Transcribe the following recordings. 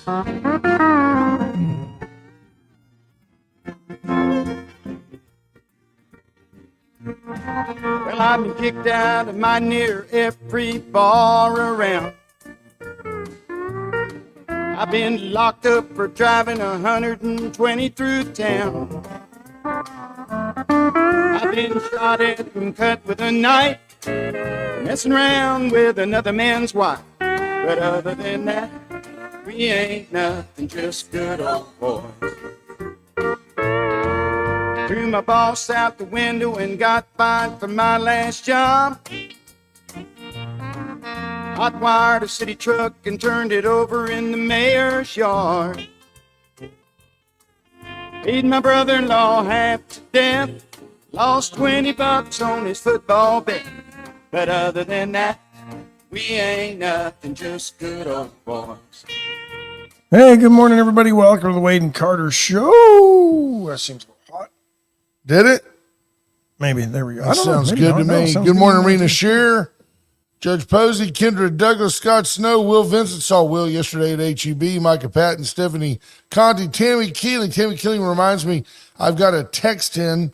Well, I've been kicked out of my near every bar around. I've been locked up for driving 120 through town. I've been shot at and cut with a knife, messing around with another man's wife. But other than that, we ain't nothing, just good old boys. Threw my boss out the window and got fired from my last job. Hot wired a city truck and turned it over in the mayor's yard. Paid my brother-in-law half to death. Lost $20 on his football bet. But other than that, we ain't nothing, just good old boys. Hey, good morning, everybody. Welcome to the Wade and Carter Show. That seems a little hot. Did it? Maybe. There we go. That sounds good to me. Good morning, Rena Shearer, Judge Posey, Kendra Douglas, Scott Snow, Will Vincent. Saw Will yesterday at HEB, Micah Patton, Stephanie Conti, Tammy Keeling. Tammy Keeling reminds me I've got a text in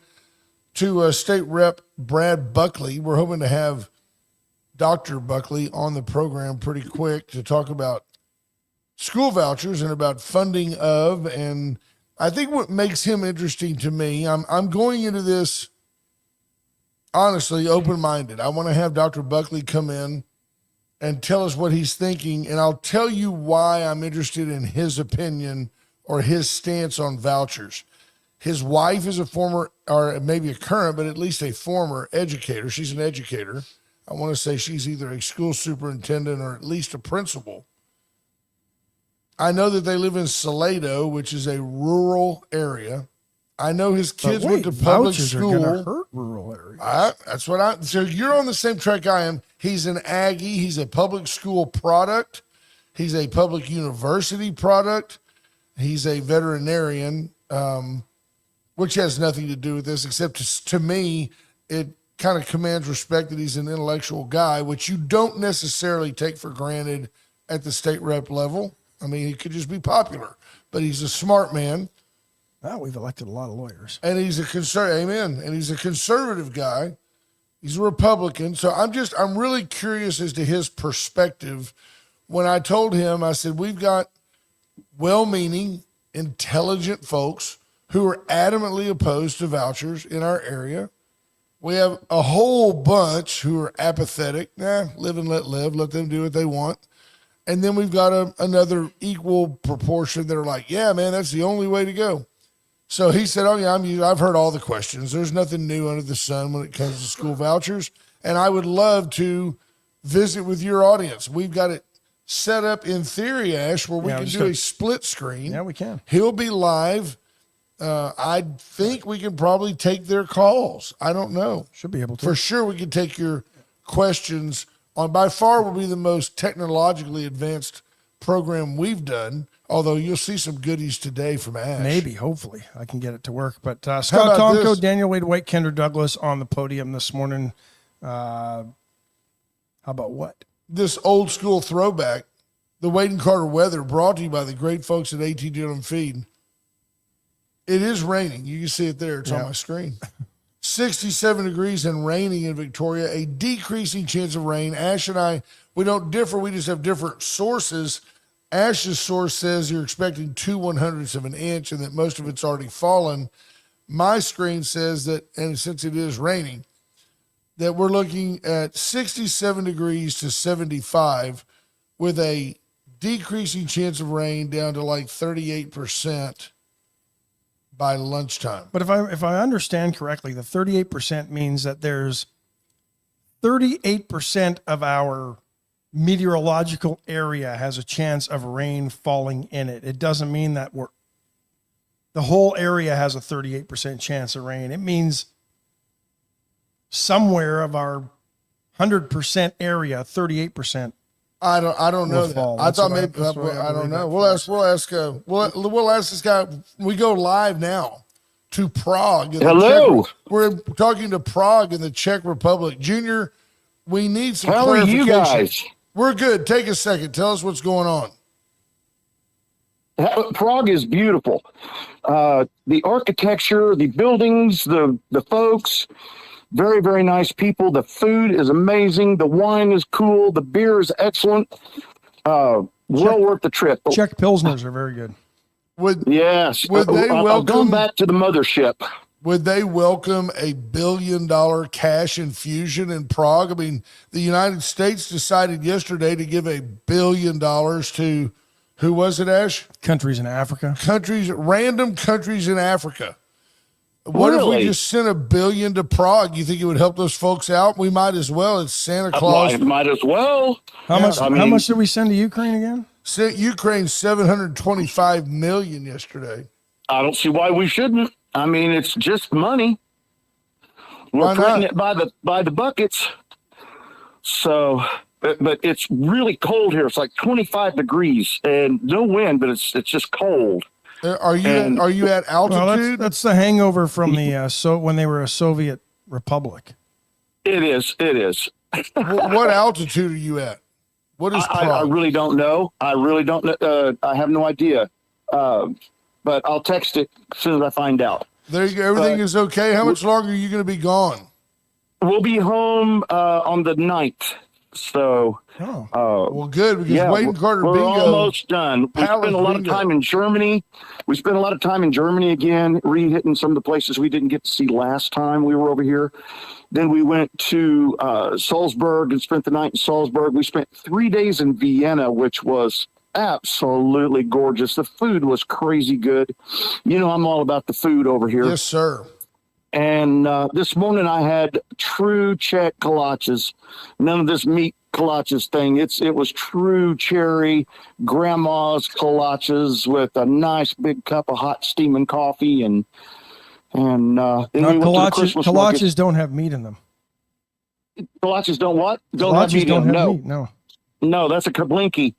to State Rep Brad Buckley. We're hoping to have Dr. Buckley on the program pretty quick to talk about school vouchers and about funding of, and I think what makes him interesting to me, I'm going into this honestly open-minded. I want to have Dr. Buckley come in and tell us what he's thinking, and I'll tell you why I'm interested in his opinion or his stance on vouchers. His wife is a former, or maybe a current, but at least a former educator. She's an educator. I want to say she's either a school superintendent or at least a principal. I know that they live in Salado, which is a rural area. I know his kids went to public school. Vouchers are going to hurt rural areas. So you're on the same track I am. He's an Aggie. He's a public school product. He's a public university product. He's a veterinarian, which has nothing to do with this, except to me, it kind of commands respect that he's an intellectual guy, which you don't necessarily take for granted at the state rep level. I mean, he could just be popular, but he's a smart man. Well, we've elected a lot of lawyers. And he's a amen. And he's a conservative guy. He's a Republican. So I'm really curious as to his perspective. When I told him, I said, we've got well-meaning, intelligent folks who are adamantly opposed to vouchers in our area. We have a whole bunch who are apathetic. Live and let live. Let them do what they want. And then we've got another equal proportion that are like, yeah, man, that's the only way to go. So he said, oh, yeah, I've heard all the questions. There's nothing new under the sun when it comes to school vouchers. And I would love to visit with your audience. We've got it set up in theory, Ash, where we can do a split screen. Yeah, we can. He'll be live. I think we can probably take their calls. I don't know. Should be able to. For sure, we can take your questions on. By far will be the most technologically advanced program we've done, although you'll see some goodies today from Ash. Maybe, hopefully, I can get it to work. But Scott Tomko, Daniel Wade White, Kendra Douglas on the podium this morning. How about what? This old school throwback, the Wade and Carter weather, brought to you by the great folks at AT Denim Feed. It is raining. You can see it there. It's on my screen. 67 degrees and raining in Victoria, a decreasing chance of rain. Ash and I, we don't differ. We just have different sources. Ash's source says you're expecting 2/100ths of an inch and that most of it's already fallen. My screen says that, and since it is raining, that we're looking at 67 degrees to 75 with a decreasing chance of rain down to like 38% by lunchtime. But if I understand correctly, the 38% means that there's 38% of our meteorological area has a chance of rain falling in it. It doesn't mean that the whole area has a 38% chance of rain. It means somewhere of our 100% area, 38%. I don't know that. I thought maybe I don't know. We'll ask this guy. We go live now to Prague. Hello. We're talking to Prague in the Czech Republic. Junior, we need some clarification. How are you guys? We're good. Take a second. Tell us what's going on. Prague is beautiful. The architecture, the buildings, the folks, very, very nice people. The food is amazing. The wine is cool. The beer is excellent. Well worth the trip. Czech Pilsners are very good. Yes. Would they I've gone back to the mothership. Would they welcome a $1 billion cash infusion in Prague? I mean, the United States decided yesterday to give $1 billion to, who was it, Ash? Countries in Africa. Random countries in Africa. What if we just sent $1 billion to Prague? You think it would help those folks out? We might as well. It's Santa Claus. Might as well. How much did we send to Ukraine again? Sent Ukraine $725 million yesterday. I don't see why we shouldn't. I mean, it's just money. We're putting it by the buckets. So, but it's really cold here. It's like 25 degrees and no wind, but it's just cold. Are you at altitude? Well, that's the hangover from the when they were a Soviet republic. It is. What altitude are you at? What is Prague? I really don't know. I have no idea. But I'll text it as soon as I find out. There you go. Everything is okay. How much longer are you going to be gone? We'll be home on the 9th. So, well, good, because Wade and Carter we're bingo. almost done. We spent a lot of time in Germany. We spent a lot of time in Germany again, re-hitting some of the places we didn't get to see last time we were over here. Then we went to Salzburg and spent the night in Salzburg. We spent 3 days in Vienna, which was absolutely gorgeous. The food was crazy good. You know, I'm all about the food over here. Yes, sir. And this morning I had true Czech kolaches. None of this meat kolaches thing. It was true cherry grandma's kolaches with a nice big cup of hot steaming coffee and then we went to the Christmas market. Kolaches don't have meat in them. Kolaches don't what? Don't have meat in them. No. No, that's a kablinki.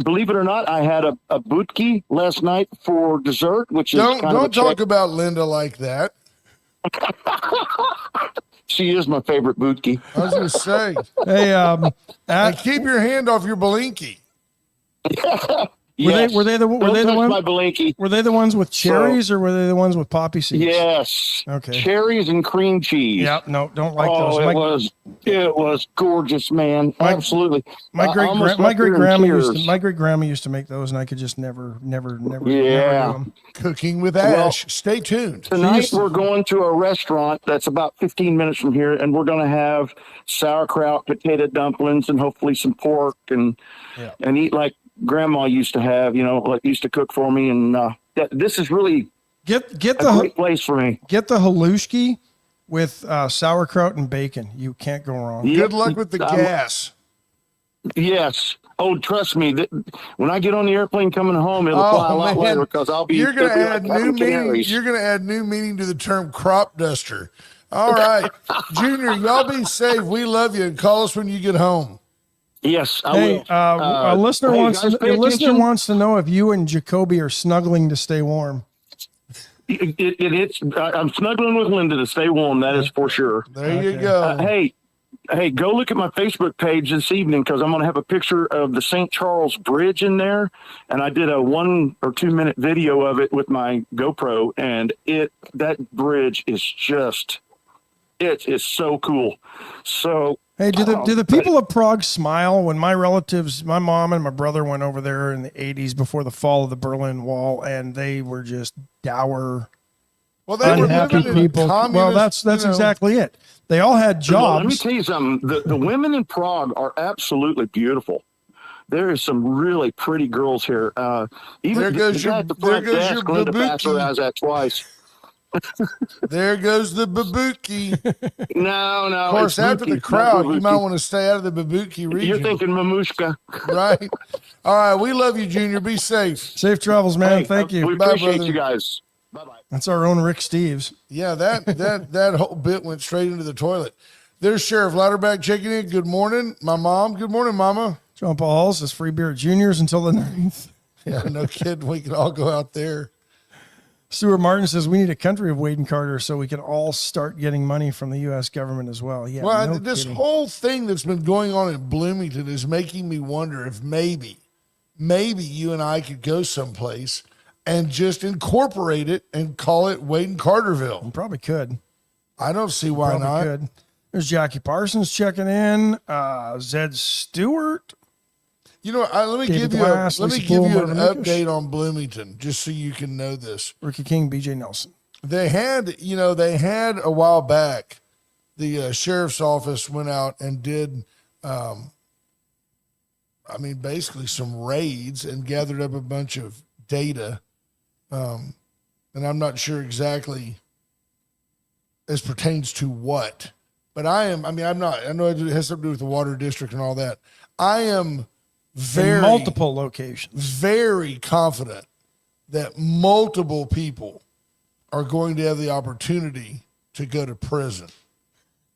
Believe it or not, I had a budki last night for dessert, which is don't talk about Linda like that. She is my favorite budki. I was going to say, hey, keep your hand off your balinki. Yes. Were they the ones? My balinki. Were they the ones with cherries, or were they the ones with poppy seeds? Yes. Okay. Cherries and cream cheese. Yeah. No, don't like those. It was gorgeous, man. Absolutely. My great grandma used to make those, and I could just never do them. Cooking with Ash. Stay tuned. Tonight we're going to a restaurant that's about 15 minutes from here, and we're going to have sauerkraut, potato dumplings, and hopefully some pork, and eat like Grandma used to have, like used to cook for me, and this is really get a the great place for me. Get the halushki with sauerkraut and bacon. You can't go wrong. Good luck with the gas. Yes. Oh, trust me. When I get on the airplane coming home, it'll fly a lot later because I'll be. You're going to add new meaning. You're going to add new meaning to the term crop duster. All right, Junior, y'all be safe. We love you, and call us when you get home. Yes, I will. A listener wants to know if you and Jacoby are snuggling to stay warm. I'm snuggling with Linda to stay warm. That is for sure. There you go. Hey, go look at my Facebook page this evening because I'm going to have a picture of the St. Charles Bridge in there, and I did a 1 or 2 minute video of it with my GoPro, and that bridge is just it is so cool. So. Hey, do the people of Prague smile when my relatives, my mom and my brother went over there in the 80s before the fall of the Berlin Wall, and they were just dour, unhappy people. Well, that's exactly it. They all had jobs. Let me tell you something. The women in Prague are absolutely beautiful. There is some really pretty girls here. Even there goes your babuki. Twice. There goes the babuki. No. Of course, after the crowd, you might want to stay out of the babuki region. You're thinking mamushka. Right. All right. We love you, Junior. Be safe. Safe travels, man. Hey, thank you. We appreciate you guys. Bye-bye. That's our own Rick Steves. Yeah, that whole bit went straight into the toilet. There's Sheriff Louderback checking in. Good morning, my mom. Good morning, Mama. John Paul Hall says free beer at Junior's until the 9th. Yeah, no kidding. We can all go out there. Stuart Martin says we need a country of Wade and Carter so we can all start getting money from the U.S. government as well. Yeah. Well, no this kidding. whole thing that's been going on in Bloomington is making me wonder if maybe maybe you and I could go someplace and just incorporate it and call it Wade and Carterville. You probably could. I don't see why Probably not. could. There's Jackie Parsons checking in. Zed Stewart. You know, let me David give Glass, you Lisa an Poole, Marvin Mikush. update on Bloomington, just so you can know this. Ricky King, BJ Nelson. They had a while back, the sheriff's office went out and did, basically some raids and gathered up a bunch of data. And I'm not sure exactly as pertains to what, but I know it has something to do with the water district and all that. I am In multiple locations. very confident that multiple people are going to have the opportunity to go to prison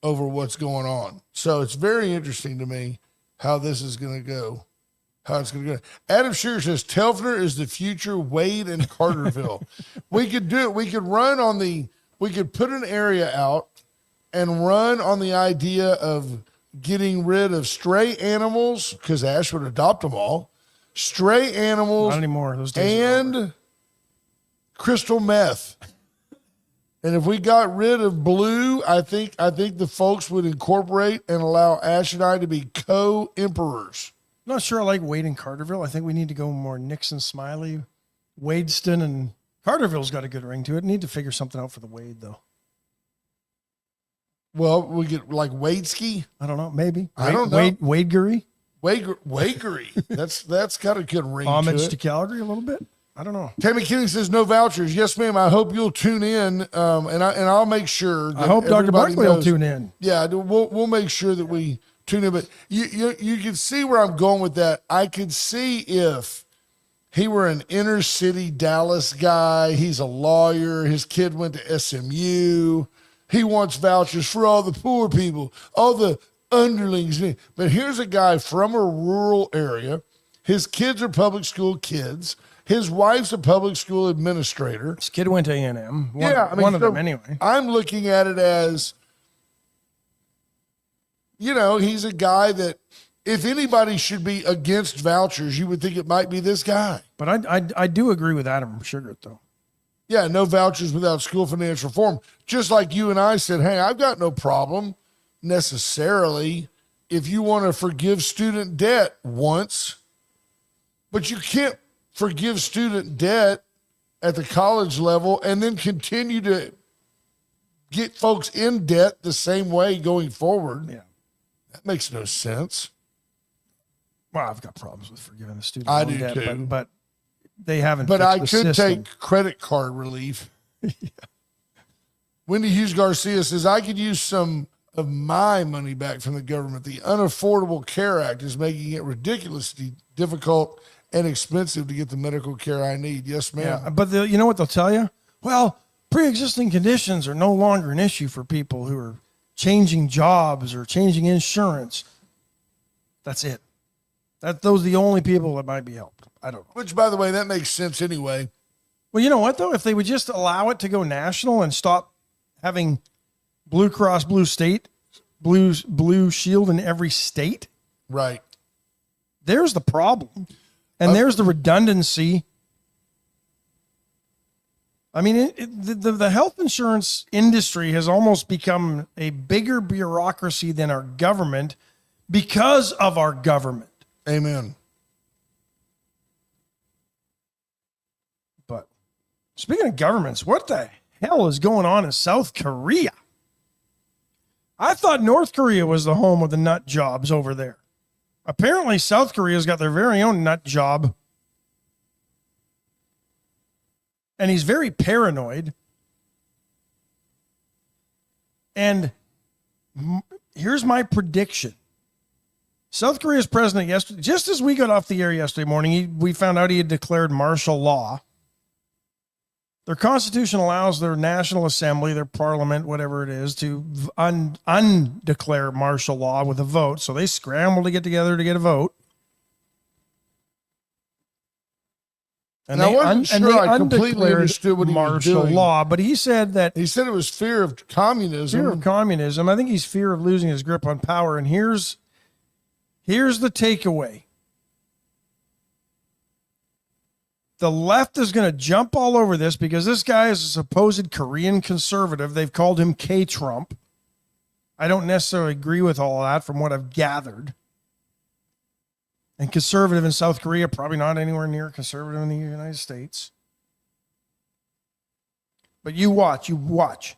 over what's going on. So it's very interesting to me how this is going to go. How it's going to go. Adam Shearer says Telfner is the future Wade and Carterville. We could do it. We could put an area out and run on the idea of getting rid of stray animals, because Ash would adopt them all. Stray animals. Not anymore. Those days are over. And crystal meth. And if we got rid of Blue, I think the folks would incorporate and allow Ash and I to be co-emperors. I'm not sure I like Wade and Carterville. I think we need to go more Nixon, Smiley, Wadeston, and Carterville's got a good ring to it. Need to figure something out for the Wade, though. Well, we get like Wadeski. I don't know. Maybe. I don't know. Wadegery. Wakery. That's got a good ring Homage to to it. Calgary a little bit. I don't know. Tammy Kenny says no vouchers. Yes, ma'am. I hope you'll tune in, and I'll make sure. That I hope Dr. everybody Buckley will knows. tune in. Yeah, we'll make sure that we tune in. But you can see where I'm going with that. I could see if he were an inner city Dallas guy. He's a lawyer. His kid went to SMU. He wants vouchers for all the poor people, all the underlings. But here's a guy from a rural area. His kids are public school kids. His wife's a public school administrator. His kid went to A&M. One of so them anyway. I'm looking at it as, he's a guy that if anybody should be against vouchers, you would think it might be this guy. But I do agree with Adam Sugar, though. Yeah, no vouchers without school financial reform. Just like you and I said, hey, I've got no problem necessarily if you want to forgive student debt once, but you can't forgive student debt at the college level and then continue to get folks in debt the same way going forward. Yeah. That makes no sense. Well, I've got problems with forgiving the student I loan do debt, too. but they haven't. But fixed I the could system. take credit card relief. Wendy Hughes Garcia says, I could use some of my money back from the government. The Unaffordable Care Act is making it ridiculously difficult and expensive to get the medical care I need. Yes, ma'am. Yeah, but you know what they'll tell you? Well, pre-existing conditions are no longer an issue for people who are changing jobs or changing insurance. That's it. Those are the only people that might be helped. I don't know. Which, by the way, that makes sense anyway. Well, you know what, though? If they would just allow it to go national and stop having Blue Cross Blue Shield in every state, Right. there's the problem. And there's the redundancy. I mean, the health insurance industry has almost become a bigger bureaucracy than our government because of our government. Amen. But speaking of governments, what the hell is going on in South Korea? I thought North Korea was the home of the nut jobs over there. Apparently, South Korea's got their very own nut job. And he's very paranoid. And here's my prediction. South Korea's president yesterday, just as we got off the air yesterday morning, we found out he had declared martial law. Their constitution allows their national assembly, their parliament, whatever it is, to undeclare martial law with a vote. So they scrambled to get together to get a vote. And I wasn't sure I completely understood what he was martial doing. law, but he said that He said it was fear of communism. fear of communism. I think he's fear of losing his grip on power. And here's the takeaway. The left is going to jump all over this because this guy is a supposed Korean conservative. They've called him K-Trump. I don't necessarily agree with all of that from what I've gathered. And conservative in South Korea, probably not anywhere near conservative in the United States. But you watch.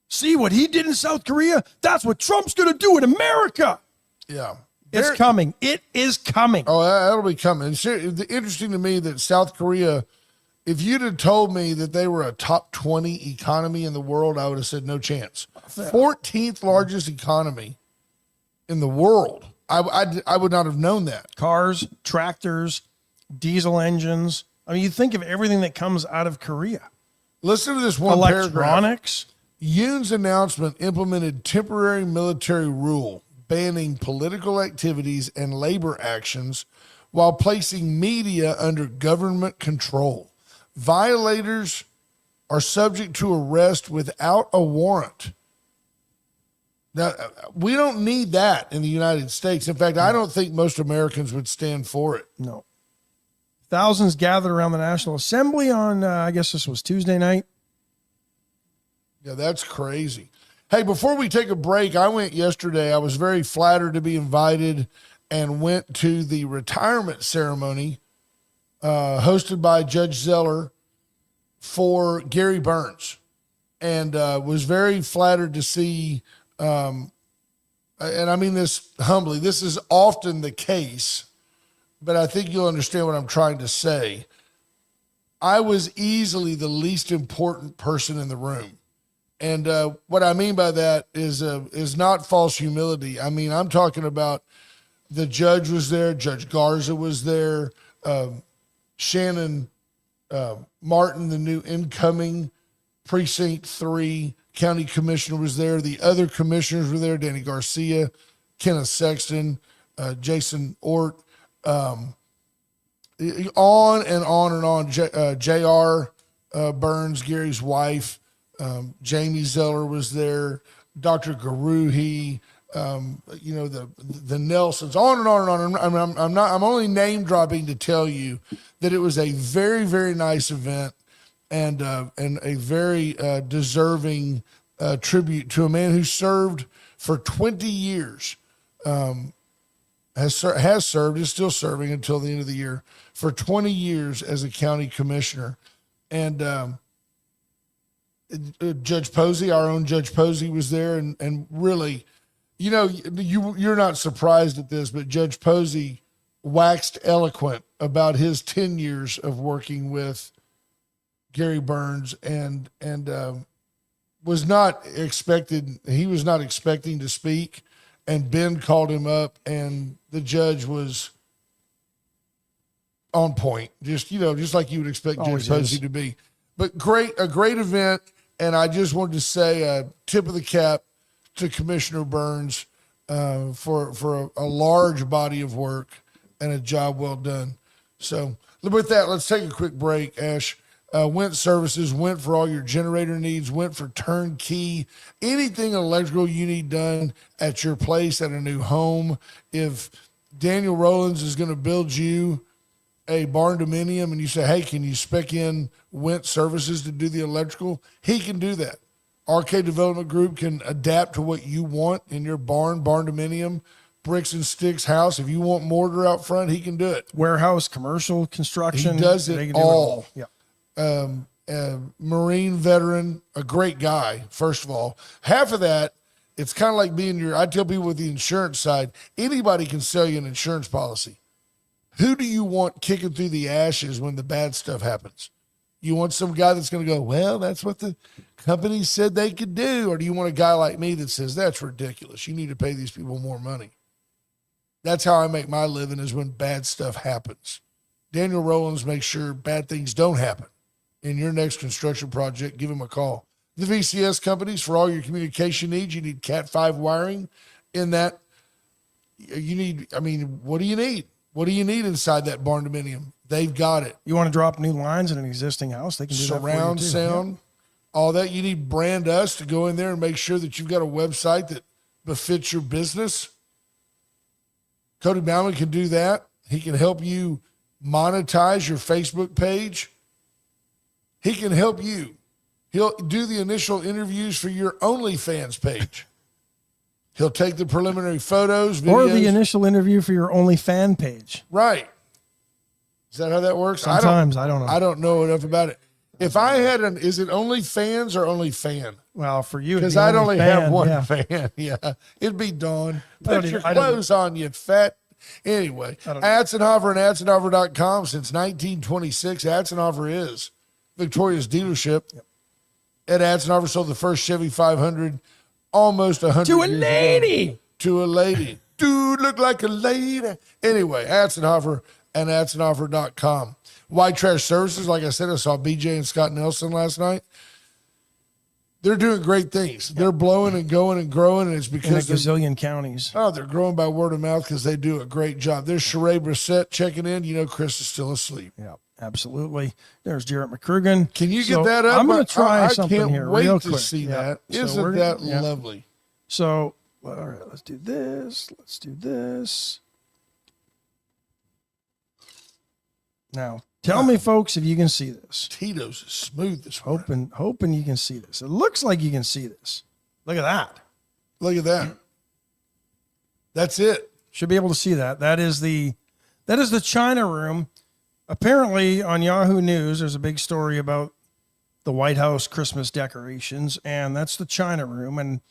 See what he did in South Korea? That's what Trump's going to do in America. Yeah. It's coming. It is coming. Oh, that'll be coming. It's interesting to me that South Korea, if you'd have told me that they were a top 20 economy in the world, I would have said no chance. 14th largest economy in the world. I would not have known that. Cars, tractors, diesel engines. I mean, you think of everything that comes out of Korea. Listen to this one Electronics. paragraph. Yoon's announcement implemented temporary military rule banning political activities and labor actions while placing media under government control. Violators are subject to arrest without a warrant. Now, we don't need that in the United States. In fact, I don't think most Americans would stand for it. No. Thousands gathered around the National Assembly on, I guess this was Tuesday night. Yeah, that's crazy. Hey, before we take a break, I went yesterday. I was very flattered to be invited and went to the retirement ceremony hosted by Judge Zeller for Gary Burns, and was very flattered to see, and I mean this humbly, this is often the case, but I think you'll understand what I'm trying to say. I was easily the least important person in the room. And what I mean by that is not false humility. I mean, I'm talking about the judge was there, Judge Garza was there, Shannon Martin, the new incoming Precinct 3 county commissioner was there. The other commissioners were there, Danny Garcia, Kenneth Sexton, Jason Ort, on and on and on. J.R. Burns, Gary's wife, Jamie Zeller was there, Dr. Garuhi, the Nelsons, on and on and on. I'm only name dropping to tell you that it was a very, very nice event and a very deserving tribute to a man who served for 20 years, has served, is still serving until the end of the year, for 20 years as a county commissioner. And Judge Posey, our own Judge Posey, was there, and really, you're not surprised at this, but Judge Posey waxed eloquent about his 10 years of working with Gary Burns, and was not expecting to speak, and Ben called him up, and the judge was on point, just like you would expect Judge Posey to be. But a great event. And I just wanted to say a tip of the cap to Commissioner Burns for a large body of work and a job well done. So with that, let's take a quick break, Ash. Went Services, went for all your generator needs, went for turnkey, anything electrical you need done at your place, at a new home. If Daniel Rollins is going to build you a barn dominium and you say, hey, can you spec in Went Services to do the electrical? He can do that. RK Development Group can adapt to what you want in your barn dominium, bricks and sticks house. If you want mortar out front, he can do it. Warehouse, commercial construction. He does it all. Yeah. Marine veteran, a great guy, first of all. Half of that, it's kind of like being I tell people with the insurance side, anybody can sell you an insurance policy. Who do you want kicking through the ashes when the bad stuff happens? You want some guy that's going to go, well, that's what the company said they could do? Or do you want a guy like me that says, that's ridiculous, you need to pay these people more money? That's how I make my living, is when bad stuff happens. Daniel Rollins makes sure bad things don't happen. In your next construction project, give him a call. The VCS companies, for all your communication needs, you need Cat 5 wiring. In that, you need, what do you need? What do you need inside that barn dominium? They've got it. You want to drop new lines in an existing house? They can do that for you too. Surround sound, all that. You need Brand Us to go in there and make sure that you've got a website that befits your business. Cody Bauman can do that. He can help you monetize your Facebook page, he can help you. He'll do the initial interviews for your OnlyFans page. He'll take the preliminary photos, videos. Or the initial interview for your OnlyFan page. Right. Is that how that works? Sometimes, I don't know. I don't know enough about it. If I had is it OnlyFans or OnlyFan? Well, for you, because I'd only have one yeah. fan. Yeah. It'd be Dawn. Put your I don't- clothes on, you fat. Anyway, Atzenhofer and Atzenhofer.com since 1926. Atzenhofer is Victoria's dealership. Yep. Ed Atzenhofer sold the first Chevy 500 almost 100 To a years lady. ago. To a lady. Dude, look like a lady. Anyway, Atzenhofer and Atzenhofer.com. White Trash Services, like I said, I saw BJ and Scott Nelson last night. They're doing great things. They're blowing and going and growing, and it's In a because gazillion counties. they're growing by word of mouth because they do a great job. There's Sheree Brissett checking in. You know Chris is still asleep. Yeah, absolutely. There's Jarrett McCrugan. Can you get that up? I'm going to try I something can't here wait real to quick. see Yeah. that. So Isn't we're that gonna- yeah. lovely? So, all right, let's do this. Let's do this. Now, tell me, folks, if you can see this. Tito's is smooth this morning. Hoping you can see this. It looks like you can see this. Look at that. Look at that. That's it. Should be able to see that. That is the China room. Apparently, on Yahoo News, there's a big story about the White House Christmas decorations, and that's the China room. And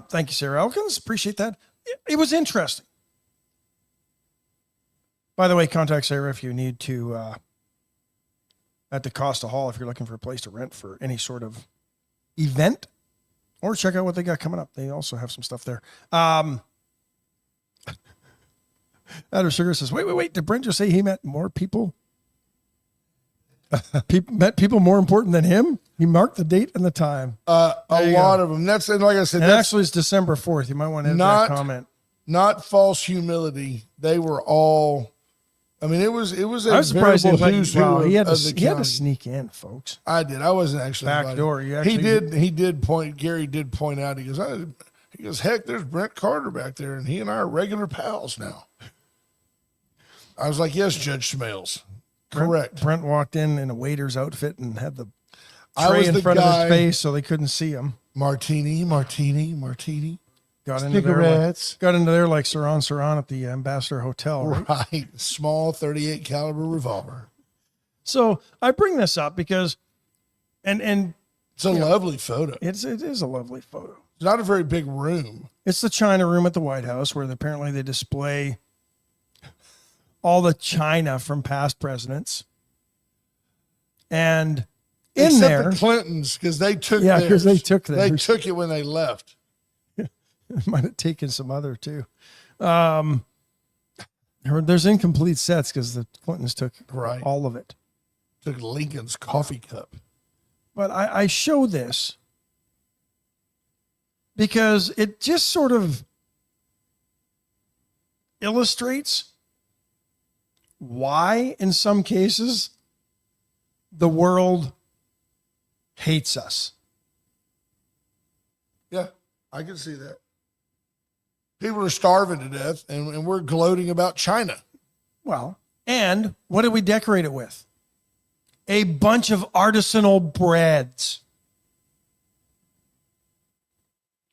thank you, Sarah Elkins. Appreciate that. It was interesting. By the way, contact Sarah if you need to, at the Costa Hall, if you're looking for a place to rent for any sort of event, or check out what they got coming up. They also have some stuff there. Adam Sugar says, wait. Did Brent just say he met more people? Met people more important than him? He marked the date and the time. A lot of them. That's, and like I said, And that's actually it's December 4th. You might want to add not- that comment. not false humility. They were all, I mean, it was I was surprised veritable he, who's wow, who he had of to, the he had to county. sneak in, folks. I did. I wasn't actually Back invited. door. You actually He did point. Gary did point out. He goes, heck, there's Brent Carter back there, and he and I are regular pals now. I was like, yes, Judge Smales. Correct. Brent walked in a waiter's outfit and had the I tray was in the front of guy- his face so they couldn't see him. Martini. Got into Cigarettes. there like Saran at the Ambassador Hotel. Right? Right. Small 38 caliber revolver. So I bring this up because, and It's a lovely photo. it is a lovely photo. It's not a very big room. It's the China room at the White House where apparently they display all the China from past presidents. And in Except there, the Clintons, because they took Yeah, 'cause they theirs. took They theirs. took it when they left. might have taken some other too. There's incomplete sets because the Clintons took Right. all of it. Took Lincoln's coffee cup. But I show this because it just sort of illustrates why, in some cases, the world hates us. Yeah, I can see that. People are starving to death, and we're gloating about China. Well, and what did we decorate it with? A bunch of artisanal breads.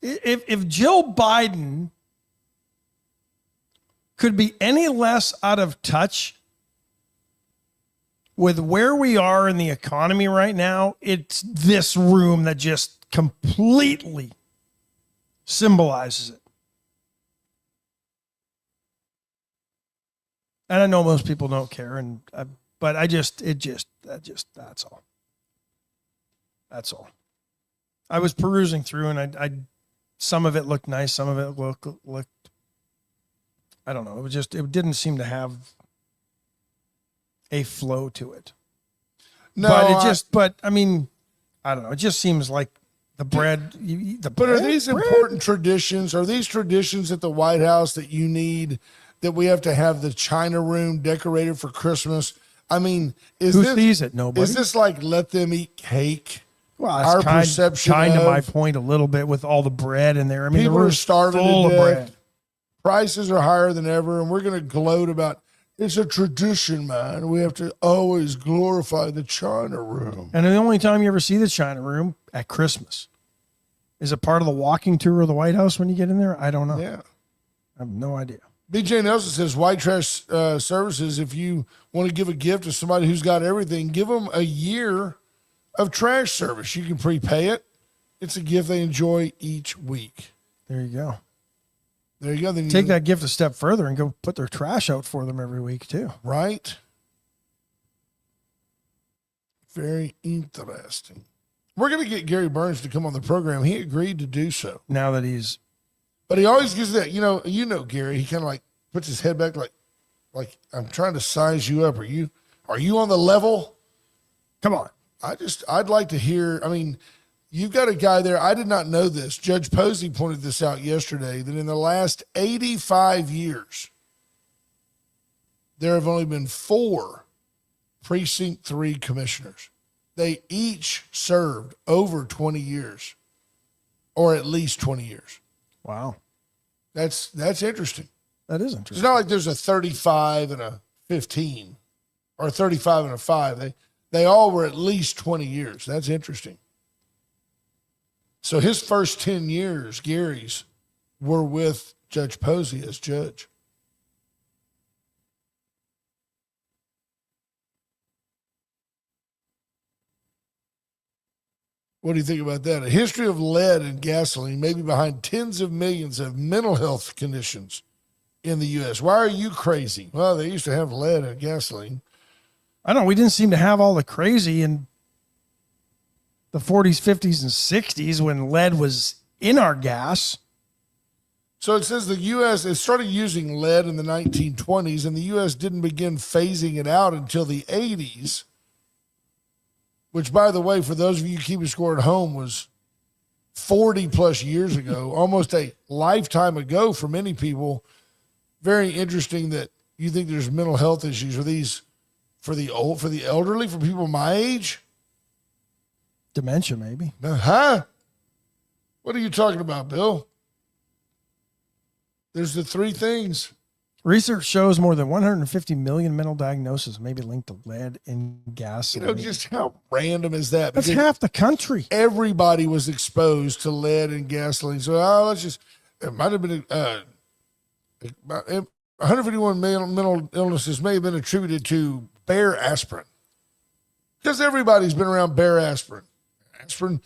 If Jill Biden could be any less out of touch with where we are in the economy right now, it's this room that just completely symbolizes it. And I know most people don't care, but that's all. That's all. I was perusing through, and I some of it looked nice, some of it looked. I don't know. It didn't seem to have a flow to it. No, But I mean, I don't know. It just seems like the bread. But are these important traditions? Are these traditions at the White House that you need? That we have to have the China room decorated for Christmas? I mean, Who sees it? Nobody. Is this like let them eat cake? Well, our perception kind of my of point a little bit with all the bread in there. I mean, people the are room's starving full to of death. bread. prices are higher than ever, and we're going to gloat about it's a tradition, man. We have to always glorify the China room. And the only time you ever see the China room at Christmas. Is it part of the walking tour of the White House when you get in there? I don't know. Yeah. I have no idea. BJ Nelson says, White Trash Services, if you want to give a gift to somebody who's got everything, give them a year of trash service. You can prepay it. It's a gift they enjoy each week. There you go. There you go. Then Take that gift a step further and go put their trash out for them every week too. Right? Very interesting. We're going to get Gary Burns to come on the program. He agreed to do so. Now that he's... But he always gives that, you know Gary, he kind of like puts his head back like I'm trying to size you up. Are you on the level? Come on. I'd like to hear, I mean, you've got a guy there. I did not know this. Judge Posey pointed this out yesterday, that in the last 85 years, there have only been 4 Precinct 3 commissioners. They each served over 20 years, or at least 20 years. Wow. That's interesting. That is It's interesting. not like there's a 35 and a 15 or a 35 and a 5. They all were at least 20 years. That's interesting. So his first 10 years, Gary's, were with Judge Posey as judge. What do you think about that? A history of lead in gasoline may be behind tens of millions of mental health conditions in the U.S. Why are you crazy? Well, they used to have lead in gasoline. I don't know. We didn't seem to have all the crazy in the 40s, 50s, and 60s when lead was in our gas. So it says the U.S. it started using lead in the 1920s, and the U.S. didn't begin phasing it out until the 80s, which, by the way, for those of you keeping score at home, was 40 plus years ago, almost a lifetime ago for many people. Very interesting that you think there's mental health issues. Are these for the elderly, for people my age? Dementia, maybe. Huh? What are you talking about, Bill? There's the 3 things. Research shows more than 150 million mental diagnoses may be linked to lead in gas. Just how random is that? That's Because half the country. everybody was exposed to lead and gasoline. So it might have been 151 mental illnesses may have been attributed to Bayer aspirin, because everybody's been around Bayer aspirin. Aspirin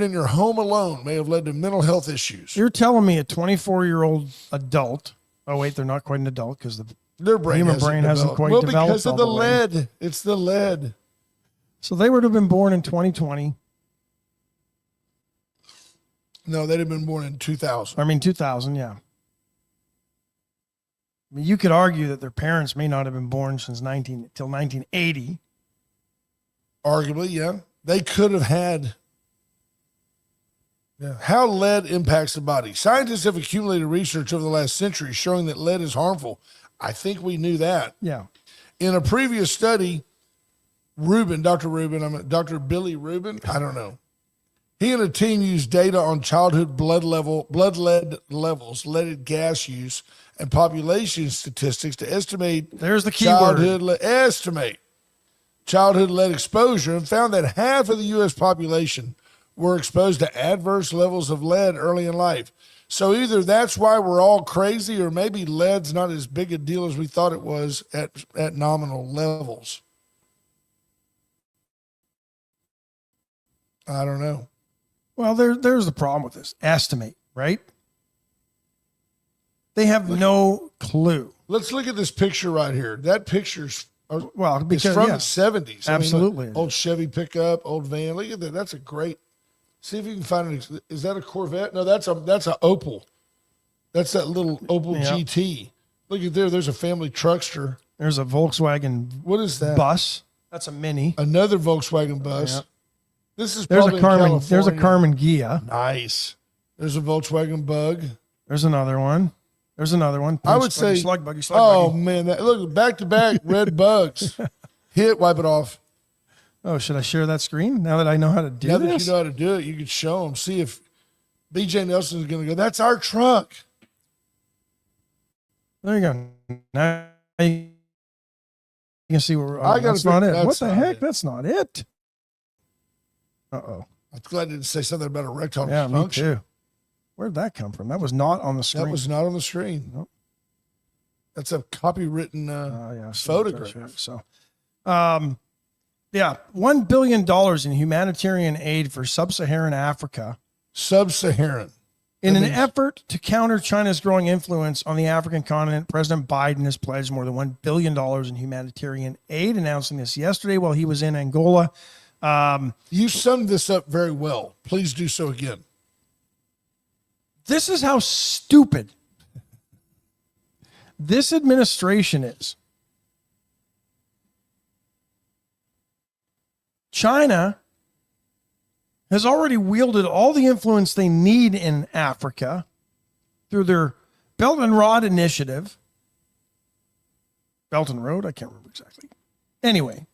in your home alone may have led to mental health issues. You're telling me a 24-year-old adult, oh wait, they're not quite an adult because Their brain human hasn't brain hasn't developed. quite well, developed because of all the the way. lead. It's the lead. So they would have been born in 2020. No, they'd have been born in 2000. I mean, 2000, yeah. I mean, you could argue that their parents may not have been born till 1980. Arguably, yeah. They could have had. Yeah. How lead impacts the body. Scientists have accumulated research over the last century showing that lead is harmful. I think we knew that. Yeah. In a previous study, Dr. Billy Rubin, I don't know. He and a team used data on childhood blood lead levels, leaded gas use, and population statistics to estimate There's the key childhood word. childhood lead exposure, and found that half of the U.S. population were exposed to adverse levels of lead early in life. So either that's why we're all crazy, or maybe lead's not as big a deal as we thought it was at nominal levels. I don't know. Well, there's the problem with this. Estimate, right? They have no clue. Let's look at this picture right here. That picture's Well, it's because from yeah, the 70s. absolutely. Old Chevy pickup, old van. Look at that. That's a great. See if you can find it. Is that a Corvette? No, that's a Opel. That's that little Opel Yeah. GT. Look at there. There's a family truckster. There's a Volkswagen What is that? bus. That's a Mini. Another Volkswagen bus. Yeah. This is There's probably a Carmen. in There's a California. Carmen Ghia. Nice. There's a Volkswagen Bug. There's another one. There's another one. I would Slug say slug buggy. Oh man, look back to back red bugs. Hit, wipe it off. Oh, should I share that screen now that I know how to do Now this? that you know how to do it, you could show them. See if BJ Nelson is going to go, that's our truck. There you go. Now you can see where that's not it. What the heck? That's not it. Uh-oh. I'm glad I didn't say something about erectile Yeah, dysfunction. me too. Where'd that come from? That was not on the screen. That was not on the screen. Nope. That's a copywritten photograph. So, yeah, $1 billion in humanitarian aid for sub-Saharan Africa. Sub-Saharan. In an effort to counter China's growing influence on the African continent, President Biden has pledged more than $1 billion in humanitarian aid, announcing this yesterday while he was in Angola. You summed this up very well. Please do so again. This is how stupid this administration is. China has already wielded all the influence they need in Africa through their Belt and Road initiative. Belt and Road? I can't remember exactly. Anyway,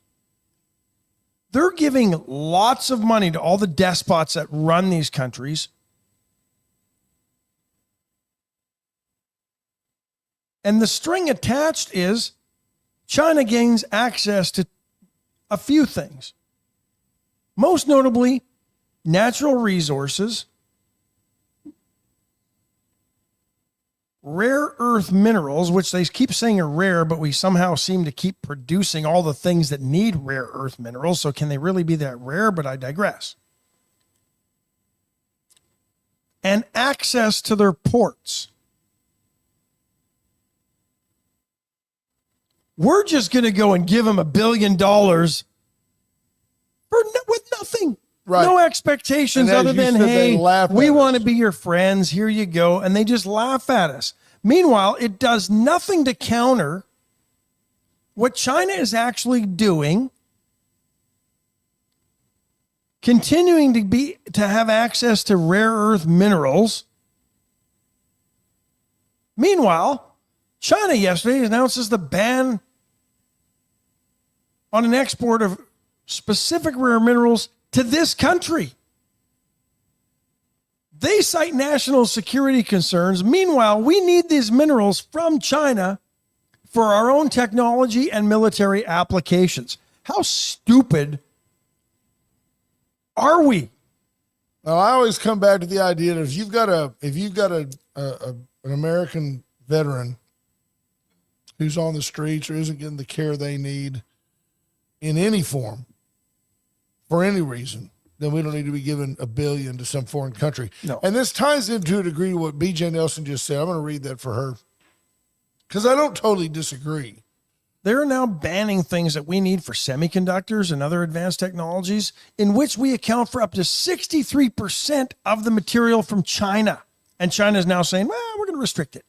they're giving lots of money to all the despots that run these countries. And the string attached is China gains access to a few things. Most notably, natural resources, rare earth minerals, which they keep saying are rare, but we somehow seem to keep producing all the things that need rare earth minerals. So can they really be that rare? But I digress. And access to their ports. We're just going to go and give them $1 billion with nothing. Right. No expectations other than, hey, we want to be your friends. Here you go. And they just laugh at us. Meanwhile, it does nothing to counter what China is actually doing, continuing to have access to rare earth minerals. Meanwhile, China yesterday announces the ban on an export of specific rare minerals to this country. They cite national security concerns. Meanwhile, we need these minerals from China for our own technology and military applications. How stupid are we? Well, I always come back to the idea that if you've got an American veteran who's on the streets or isn't getting the care they need in any form, for any reason, then we don't need to be giving $1 billion to some foreign country. No. And this ties into a degree to what BJ Nelson just said. I'm going to read that for her because I don't totally disagree. They're now banning things that we need for semiconductors and other advanced technologies, in which we account for up to 63% of the material from China. And China is now saying, well, we're going to restrict it.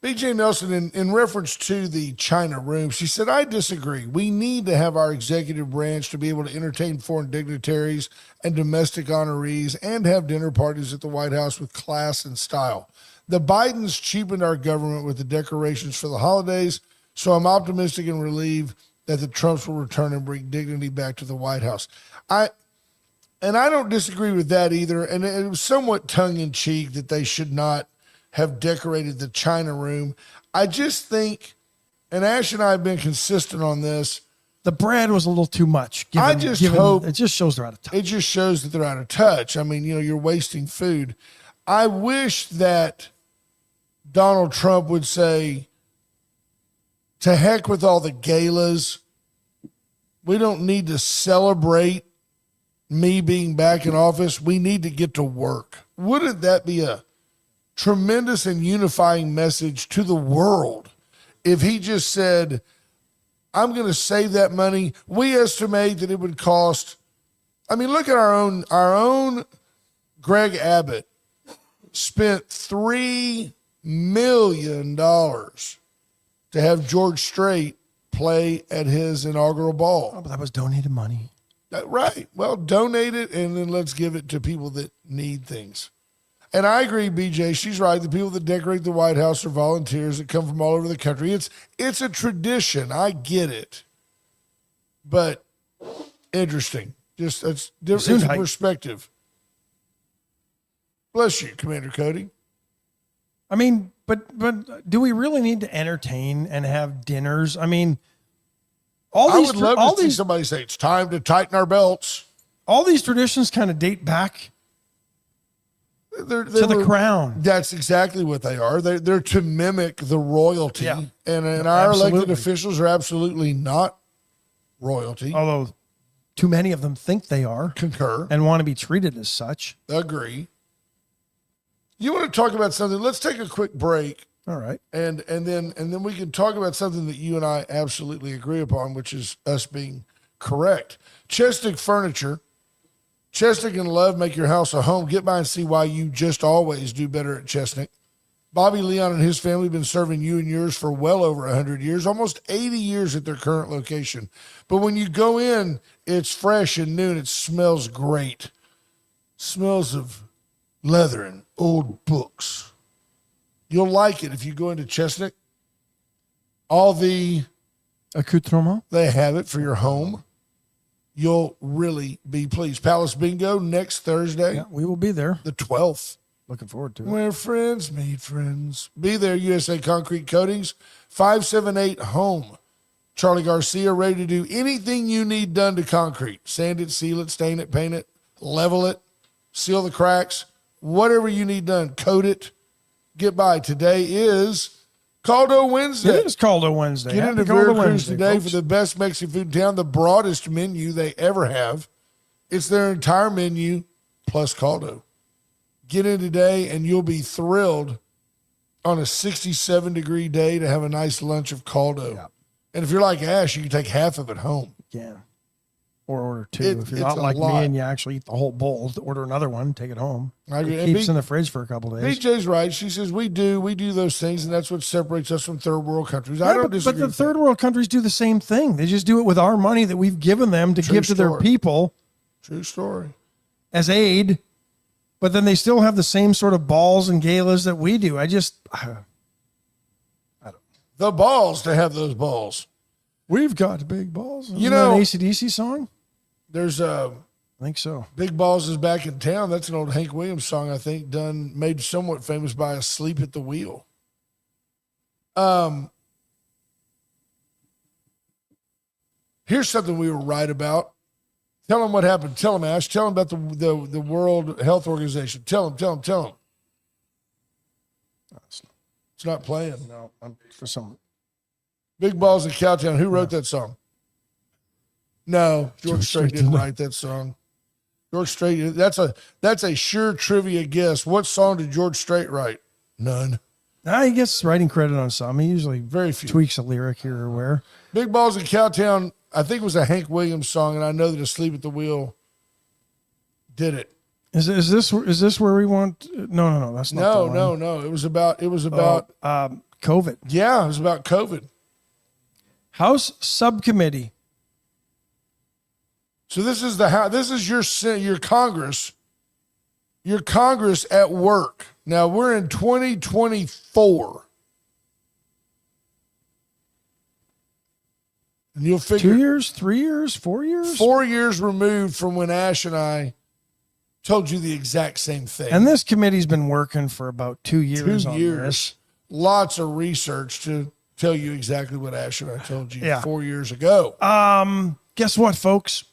BJ Nelson, in reference to the China room, she said, I disagree. We need to have our executive branch to be able to entertain foreign dignitaries and domestic honorees and have dinner parties at the White House with class and style. The Bidens cheapened our government with the decorations for the holidays, so I'm optimistic and relieved that the Trumps will return and bring dignity back to the White House. I don't disagree with that either, and it was somewhat tongue-in-cheek that they should not have decorated the China room. I just think, and Ash and I have been consistent on this, the bread was a little too much. I just hope it just shows they're out of touch. It just shows that they're out of touch. I mean, you're wasting food. I wish that Donald Trump would say, to heck with all the galas. We don't need to celebrate me being back in office. We need to get to work. Wouldn't that be a tremendous and unifying message to the world if he just said, I'm going to save that money? We estimate that it would cost, I mean, look at our own Greg Abbott spent $3 million to have George Strait play at his inaugural ball. Oh, but that was donated money. Right. Well, donate it and then let's give it to people that need things. And I agree, BJ, she's right. The people that decorate the White House are volunteers that come from all over the country. It's a tradition. I get it. But interesting. Just it's different perspective. Bless you, Commander Cody. I mean, But do we really need to entertain and have dinners? I mean, all I these would love to see somebody say it's time to tighten our belts. all these traditions kind of date back to the crown. That's exactly what they are. They're to mimic the royalty, Yeah. and our elected Absolutely. officials are absolutely not royalty. Although too many of them think they are Concur. and want to be treated as such. Agree. You want to talk about something? Let's take a quick break, All right. and then we can talk about something that you and I absolutely agree upon, which is us being correct. Chesnick Furniture. Chesnick and Love make your house a home. Get by and see why you just always do better at Chesnick. Bobby Leon and his family have been serving you and yours for well over 100 years, almost 80 years at their current location. But when you go in, it's fresh and new, and it smells great. Smells of leather and old books. You'll like it if you go into Chesnick. All the Accoutrement. they have it for your home. You'll really be pleased. Palace Bingo next Thursday, Yeah, we will be there. the 12th. Looking forward to it. Where friends meet friends. Be there, USA Concrete Coatings, 578 Home. Charlie Garcia, ready to do anything you need done to concrete. Sand it, seal it, stain it, paint it, level it, seal the cracks, whatever you need done, coat it. Get by. Today is Caldo Wednesday. It is Caldo Wednesday. Get Happy into Caldo Veracruz Wednesday, today folks. for the best Mexican food in town, the broadest menu they ever have. It's their entire menu plus Caldo. Get in today and you'll be thrilled on a 67-degree day to have a nice lunch of Caldo. Yeah. And if you're like Ash, you can take half of it home. Yeah. Or order two. It- if you're it's not a like lot. me and you actually eat the whole bowl, order another one, take it home. I agree. It And keeps B- in the fridge for a couple of days. BJ's right. She says we do those things, and that's what separates us from third world countries. I Yeah, don't but disagree. the with third world countries do the same thing. They just do it with our money that we've given them to True give to their story. people that. True story. as aid, but then they still have the same sort of balls and galas that we do. The balls to have those balls. We've got big balls. You Isn't know- that an AC/DC song? There's I think so. Big Balls is Back in Town. That's an old Hank Williams song, I think, made somewhat famous by Asleep at the Wheel. Here's something we were right about. Tell them what happened. Tell them, Ash. Tell them about the World Health Organization. Tell them. It's not playing. No, for some. Big Balls in Cowtown. Who wrote that song? No, George Strait didn't write that song. George Strait. That's a sure trivia guess. What song did George Strait write? None. He gets writing credit on some. He usually Very few. tweaks a lyric here or where. Big Balls in Cowtown. I think it was a Hank Williams song, and I know that Asleep at the Wheel did it. Is this where we want? No. That's not. No. It was about. COVID. Yeah, it was about COVID. House Subcommittee. So this is your Congress. Your Congress at work. Now we're in 2024. And you'll figure 2 years, 3 years, 4 years? 4 years removed from when Ash and I told you the exact same thing. And this committee's been working for about 2 years 2 on years. this. Lots of research to tell you exactly what Ash and I told you Yeah. 4 years ago. Guess what, folks?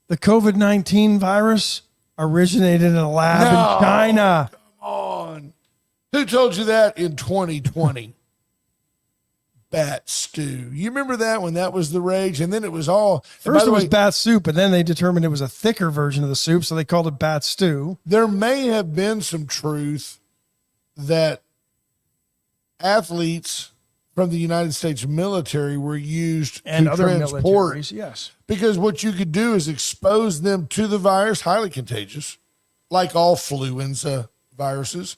The COVID-19 virus originated in a lab No. in China. On. Who told you that in 2020? Bat stew. You remember that when that was the rage? And then it was all. and by First the it was way, bat soup, and then they determined it was a thicker version of the soup, so they called it bat stew. there may have been some truth that athletes from the United States military were used And to other transport, militaries, yes. because what you could do is expose them to the virus, highly contagious, like all fluenza viruses.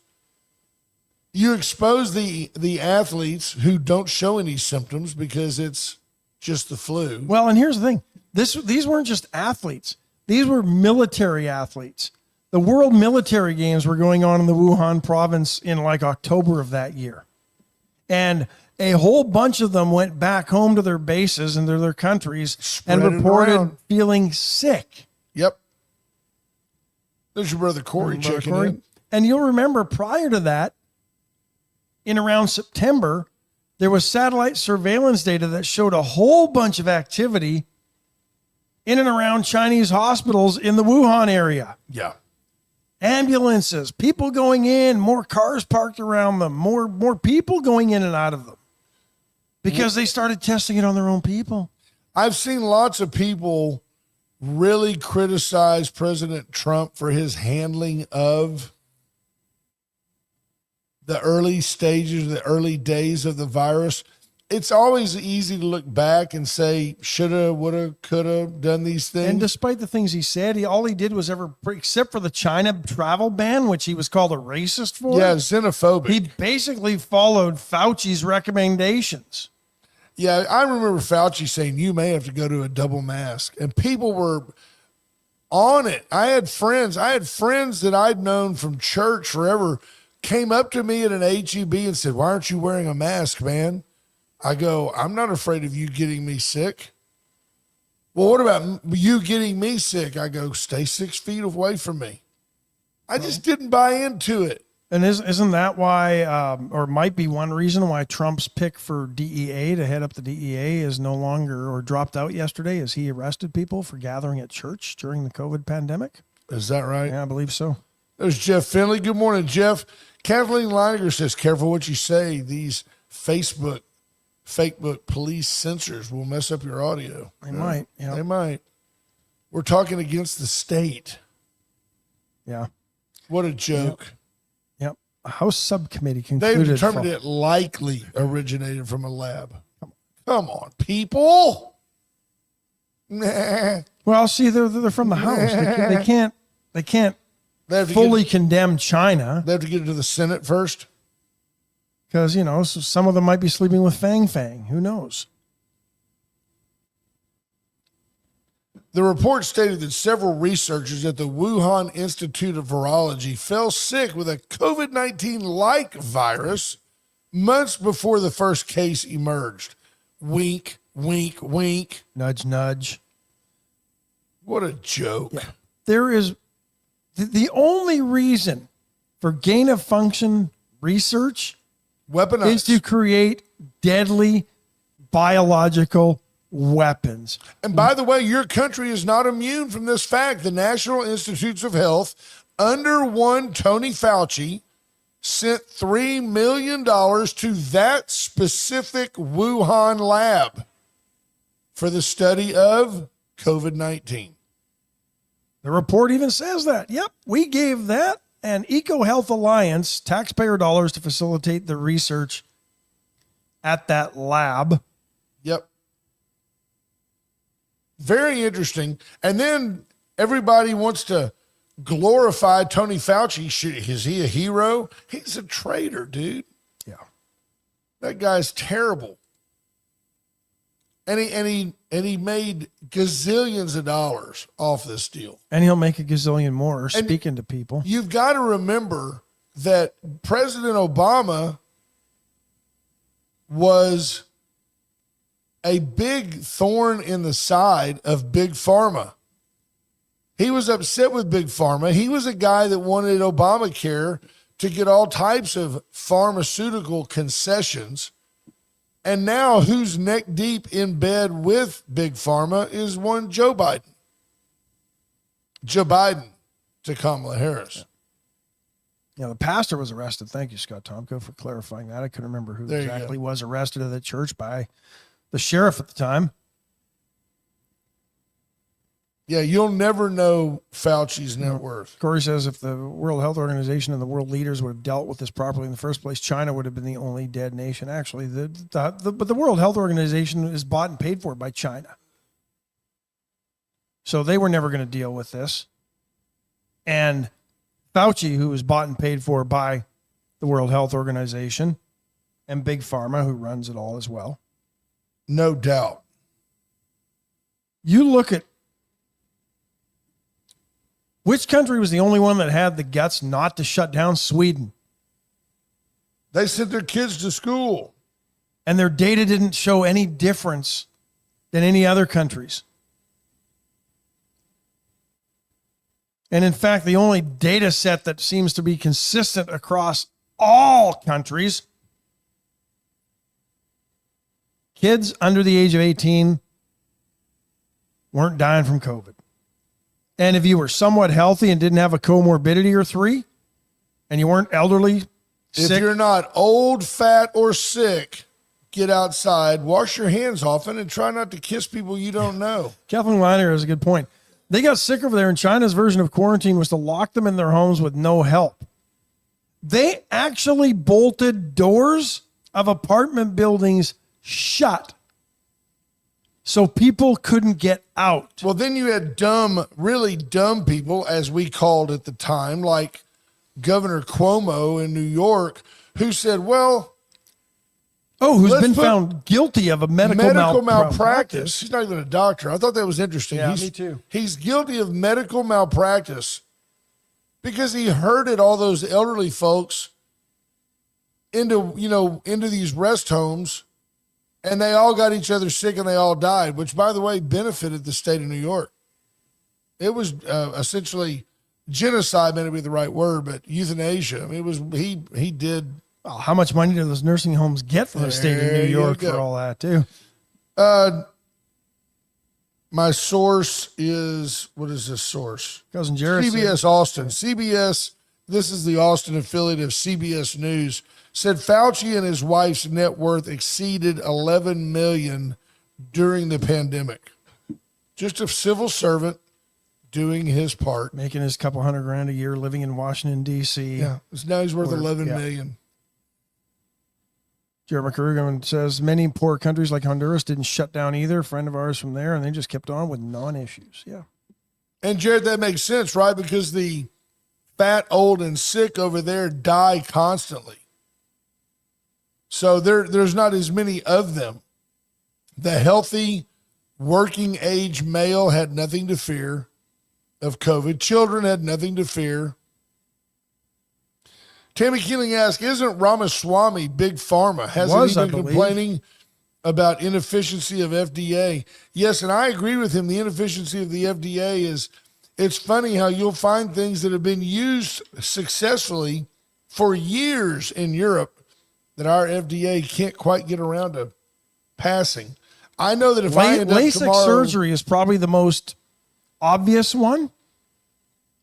You expose the athletes who don't show any symptoms because it's just the flu. Well, and here's the thing. These weren't just athletes. These were military athletes. The World Military Games were going on in the Wuhan province in like October of that year. And a whole bunch of them went back home to their bases and to their countries and Spread it reported around. feeling sick. Yep. There's your brother Corey checking in. And you'll remember prior to that, in around September, there was satellite surveillance data that showed a whole bunch of activity in and around Chinese hospitals in the Wuhan area. Yeah. Ambulances, people going in, more cars parked around them, more people going in and out of them because they started testing it on their own people. I've seen lots of people really criticize President Trump for his handling of the early stages, the early days of the virus. It's always easy to look back and say, shoulda, woulda, coulda done these things. And despite the things he said, all he did was except for the China travel ban, which he was called a racist for. Yeah, xenophobic. He basically followed Fauci's recommendations. Yeah, I remember Fauci saying, you may have to go to a double mask. And people were on it. I had friends that I'd known from church forever came up to me at an HEB and said, why aren't you wearing a mask, man? I go, I'm not afraid of you getting me sick. Well, what about you getting me sick? I go, stay 6 feet away from me. I just didn't buy into it. And isn't that why, or might be one reason why Trump's pick for DEA to head up the DEA is no longer, or dropped out yesterday, is he arrested people for gathering at church during the COVID pandemic? Is that right? Yeah, I believe so. There's Jeff Finley. Good morning, Jeff. Kathleen Leininger says, careful what you say. These Facebook police censors will mess up your audio. They might. Yeah. They might. We're talking against the state. Yeah. What a joke. Yep. A House subcommittee They've concluded. determined it likely originated from a lab. Come on, people. Nah. Well, see, they're from the House. They can't They have to fully condemn China They have to get it to the Senate first. because, so some of them might be sleeping with Fang Fang. Who knows? The report stated that several researchers at the Wuhan Institute of Virology fell sick with a COVID-19-like virus months before the first case emerged. Wink, wink, wink. Nudge, nudge. What a joke. Yeah. There is the only reason for gain of function research Weaponized. is to create deadly biological weapons. And by the way, your country is not immune from this fact. The National Institutes of Health, under one Tony Fauci, sent $3 million to that specific Wuhan lab for the study of COVID-19. The report even says that. Yep, we gave that and EcoHealth Alliance taxpayer dollars to facilitate the research at that lab. Yep. Very interesting. And then everybody wants to glorify Tony Fauci. Is he a hero? He's a traitor, dude. Yeah. That guy's terrible. And he made gazillions of dollars off this deal. And he'll make a gazillion more speaking to people. You've got to remember that President Obama was a big thorn in the side of Big Pharma. He was upset with Big Pharma. He was a guy that wanted Obamacare to get all types of pharmaceutical concessions. And now who's neck deep in bed with Big Pharma is one Joe Biden. Joe Biden to Kamala Harris. Yeah, the pastor was arrested. Thank you, Scott Tomko, for clarifying that. I couldn't remember who exactly was arrested at the church by the sheriff at the time. Yeah, you'll never know Fauci's net worth. Corey says if the World Health Organization and the world leaders would have dealt with this properly in the first place, China would have been the only dead nation. Actually, but the World Health Organization is bought and paid for by China. So they were never going to deal with this. And Fauci, who was bought and paid for by the World Health Organization, and Big Pharma, who runs it all as well. No doubt. You look at which country was the only one that had the guts not to shut down? Sweden. They sent their kids to school. And their data didn't show any difference than any other countries. And in fact, the only data set that seems to be consistent across all countries Kids under the age of 18 weren't dying from COVID. And if you were somewhat healthy and didn't have a comorbidity or three, and you weren't elderly, If sick, you're not old, fat, or sick, get outside, wash your hands often, and try not to kiss people you don't know. Kathleen Weiner has a good point. They got sick over there, and China's version of quarantine was to lock them in their homes with no help. They actually bolted doors of apartment buildings shut so people couldn't get out. Well, then you had dumb, really dumb people, as we called at the time, like Governor Cuomo in New York, who said, well, who's let's been put found guilty of a medical malpractice. He's not even a doctor. I thought that was interesting. Yeah, me too. He's guilty of medical malpractice because he herded all those elderly folks into these rest homes, and they all got each other sick and they all died, which, by the way, benefited the state of New York. It was essentially genocide, may not be the right word, but euthanasia. I mean, it was he did. Well, how much money do those nursing homes get from the state of New York for all that too? My source is, what is this source? Cousin Jared. CBS Austin. CBS, this is the Austin affiliate of CBS News, said Fauci and his wife's net worth exceeded $11 million during the pandemic. Just a civil servant doing his part. Making his couple $100,000 a year, living in Washington, D.C. Yeah. Now he's worth $11 million. Jared McCurrigan says many poor countries like Honduras didn't shut down either. A friend of ours from there, and they just kept on with non-issues. Yeah. And Jared, that makes sense, right? Because the fat, old, and sick over there die constantly. So there's not as many of them. The healthy, working age male had nothing to fear of COVID. Children had nothing to fear. Tammy Keeling asked, isn't Ramaswamy big pharma? Hasn't he been complaining about inefficiency of FDA? Yes, and I agree with him. The inefficiency of the FDA is, it's funny how you'll find things that have been used successfully for years in Europe that our FDA can't quite get around to passing. I know that if I end up LASIK surgery is probably the most obvious one.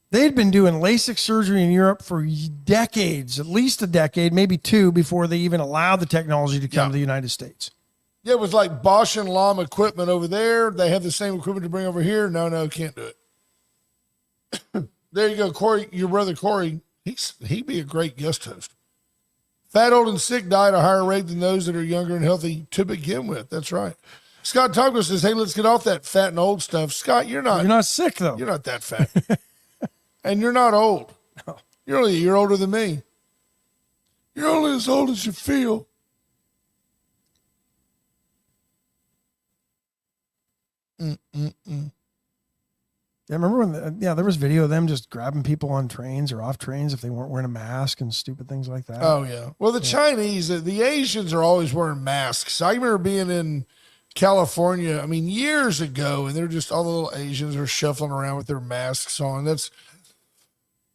They'd been doing LASIK surgery in Europe for decades, at least a decade, maybe two, before they even allowed the technology to come to the United States. Yeah, it was like Bosch and Lomb equipment over there. They have the same equipment to bring over here. No, can't do it. There you go, Corey, your brother Corey. He'd be a great guest host. Fat, old, and sick die at a higher rate than those that are younger and healthy to begin with. That's right. Scott Tonko says, hey, let's get off that fat and old stuff. Scott, you're not sick, though. You're not that fat. And you're not old. No. You're only a year older than me. You're only as old as you feel. Yeah, remember when there was video of them just grabbing people on trains or off trains if they weren't wearing a mask and stupid things like that. Oh, yeah. Well, the Chinese, the Asians are always wearing masks. I remember being in California, years ago, and they're just, all the little Asians are shuffling around with their masks on.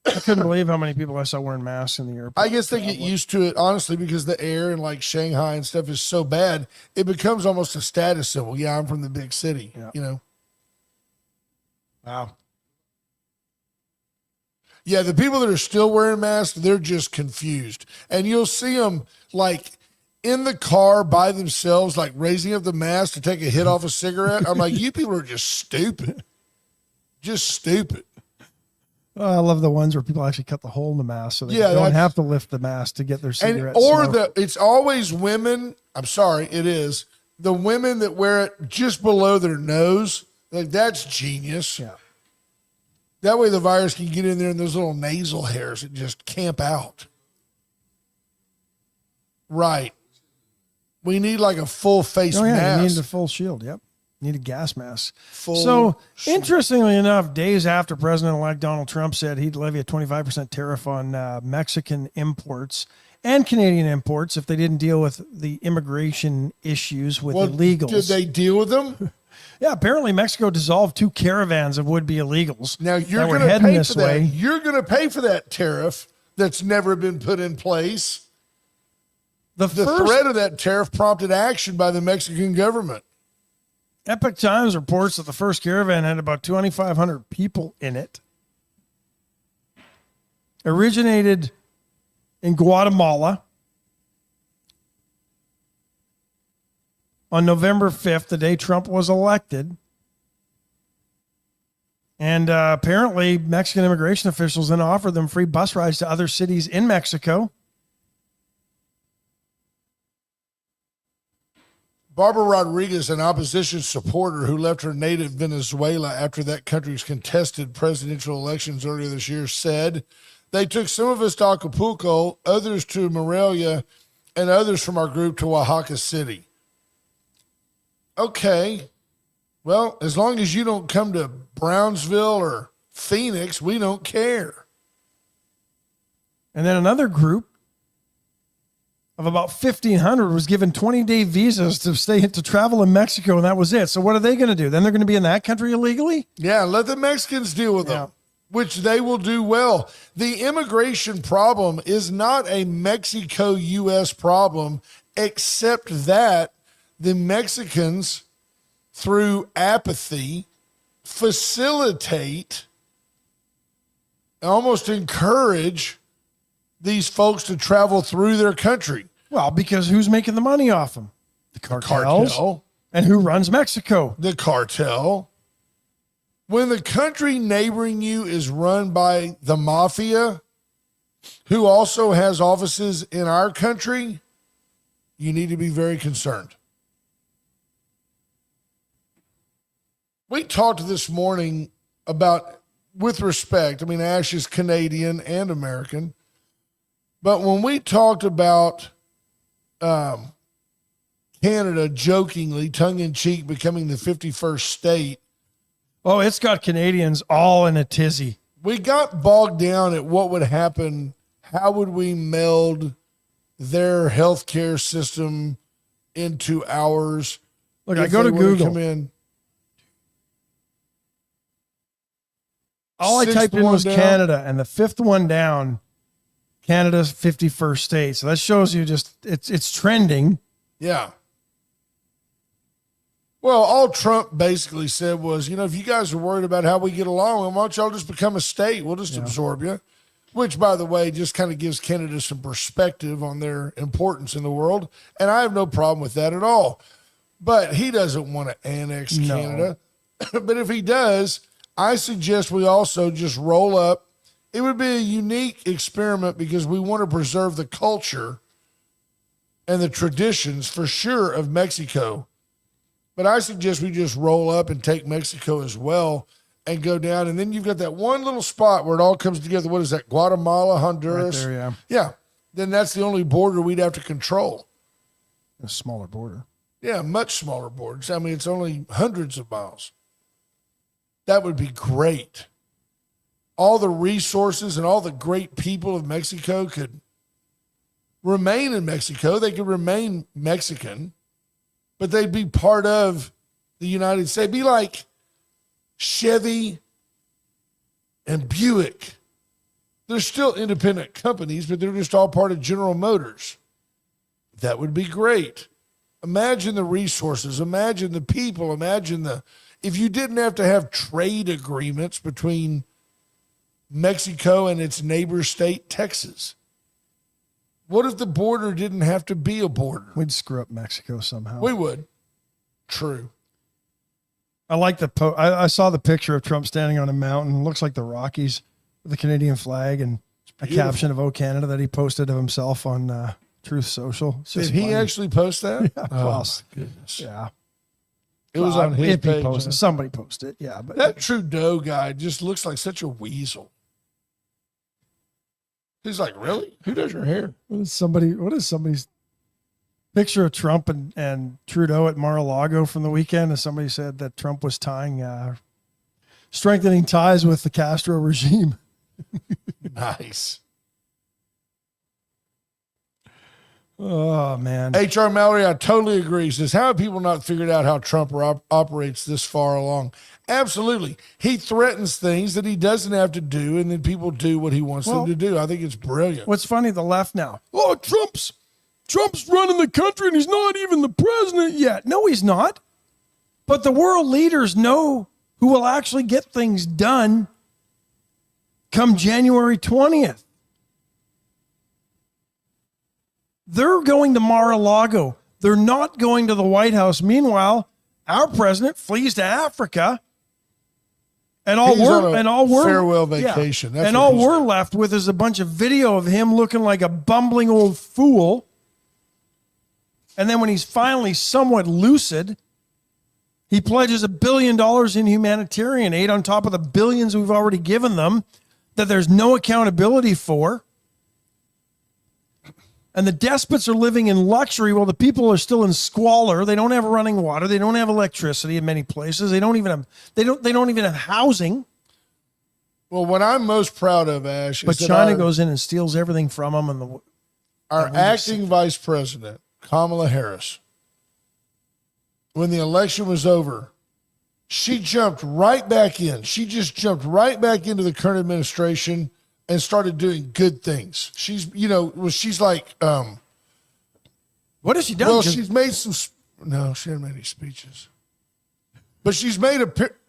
I couldn't believe how many people I saw wearing masks in the airport. I guess they get used to it, honestly, because the air in like Shanghai and stuff is so bad, it becomes almost a status symbol. Yeah, I'm from the big city, Wow. Yeah, the people that are still wearing masks, they're just confused. And you'll see them like in the car by themselves, like raising up the mask to take a hit off a cigarette. I'm like, you people are just stupid. Just stupid. Oh, I love the ones where people actually cut the hole in the mask so they don't have to lift the mask to get their cigarettes. It's always women. I'm sorry, it is. The women that wear it just below their nose. Like, that's genius. Yeah. That way the virus can get in there and those little nasal hairs that just camp out. Right. We need like a full face mask. You need the full shield. Yep. You need a gas mask. Interestingly enough, days after President-elect Donald Trump said he'd levy a 25% tariff on Mexican imports and Canadian imports if they didn't deal with the immigration issues with illegals. Did they deal with them? Yeah, apparently Mexico dissolved 2 caravans of would-be illegals. Now you're going to pay for that. You're going to pay for that tariff that's never been put in place. The threat of that tariff prompted action by the Mexican government. Epoch Times reports that the first caravan had about 2,500 people in it. Originated in Guatemala on November 5th, the day Trump was elected. And apparently Mexican immigration officials then offered them free bus rides to other cities in Mexico. Barbara Rodriguez, an opposition supporter who left her native Venezuela after that country's contested presidential elections earlier this year, said, "They took some of us to Acapulco, others to Morelia, and others from our group to Oaxaca City." Okay. Well, as long as you don't come to Brownsville or Phoenix, we don't care. And then another group of about 1,500 was given 20-day visas to travel in Mexico, and that was it. So what are they going to do? Then they're going to be in that country illegally? Yeah, let the Mexicans deal with them, which they will do well. The immigration problem is not a Mexico-U.S. problem, except that the Mexicans, through apathy, facilitate, almost encourage these folks to travel through their country. Well, because who's making the money off them? The cartels. Cartel. And who runs Mexico? The cartel. When the country neighboring you is run by the mafia, who also has offices in our country, you need to be very concerned. We talked this morning about, with respect, I mean, Ash is Canadian and American, but when we talked about Canada jokingly, tongue-in-cheek, becoming the 51st state, oh, it's got Canadians all in a tizzy. we got bogged down at what would happen. How would we meld their healthcare system into ours? Look, I go to Google. Come in. All I Sixth typed in one was down. Canada, and the fifth one down, Canada's 51st state. So that shows you just it's trending. Yeah. Well, all Trump basically said was, if you guys are worried about how we get along, why don't y'all just become a state? We'll just absorb you. Which, by the way, just kind of gives Canada some perspective on their importance in the world. And I have no problem with that at all. But he doesn't want to annex Canada. But if he does, I suggest we also just roll up. It would be a unique experiment because we want to preserve the culture and the traditions for sure of Mexico. But I suggest we just roll up and take Mexico as well and go down. And then you've got that one little spot where it all comes together. What is that? Guatemala, Honduras. Right there, yeah. Yeah. Then that's the only border we'd have to control. A smaller border. Yeah, much smaller borders. I mean, it's only hundreds of miles. That would be great. All the resources and all the great people of Mexico could remain in Mexico. They could remain Mexican, but they'd be part of the United States. Be like Chevy and Buick. They're still independent companies, but they're just all part of General Motors. That would be great. Imagine the resources. Imagine the people. If you didn't have to have trade agreements between Mexico and its neighbor state, Texas. What if the border didn't have to be a border? We'd screw up Mexico somehow. We would. True. I like the I saw the picture of Trump standing on a mountain. Looks like the Rockies with the Canadian flag and a caption of "Oh Canada" that he posted of himself on Truth Social. Did he actually post that? Yeah, Oh, well, my goodness. yeah. It was on his If he page. posted, somebody posted it. Yeah, but That Trudeau guy just looks like such a weasel. He's like, really? Who does your hair? what is somebody's picture of Trump and Trudeau at Mar-a-Lago from the weekend? And somebody said that Trump was strengthening ties with the Castro regime. Nice. Oh man. H.R. Mallory, I totally agree. He says, how have people not figured out how Trump operates this far along? Absolutely. He threatens things that he doesn't have to do, and then people do what he wants them to do. I think it's brilliant. What's funny, the left now. Oh, Trump's Trump's running the country and he's not even the president yet. No, he's not. But the world leaders know who will actually get things done come January 20th. They're going to Mar-a-Lago. They're not going to the White House. Meanwhile, our president flees to Africa, and all we're farewell vacation. Yeah, and all we're left with is a bunch of video of him looking like a bumbling old fool. And then when he's finally somewhat lucid, he pledges $1 billion in humanitarian aid on top of the billions we've already given them that there's no accountability for. And the despots are living in luxury while the people are still in squalor. They don't have running water. They don't have electricity in many places. They don't even have housing. Well, what I'm most proud of, Ash, but is China goes in and steals everything from them. And our acting vice president, Kamala Harris, when the election was over, she jumped right back in. She just jumped right back into the current administration and started doing good things. She's like, what has she done? Well, she's made some, no, she hasn't made any speeches. But she's made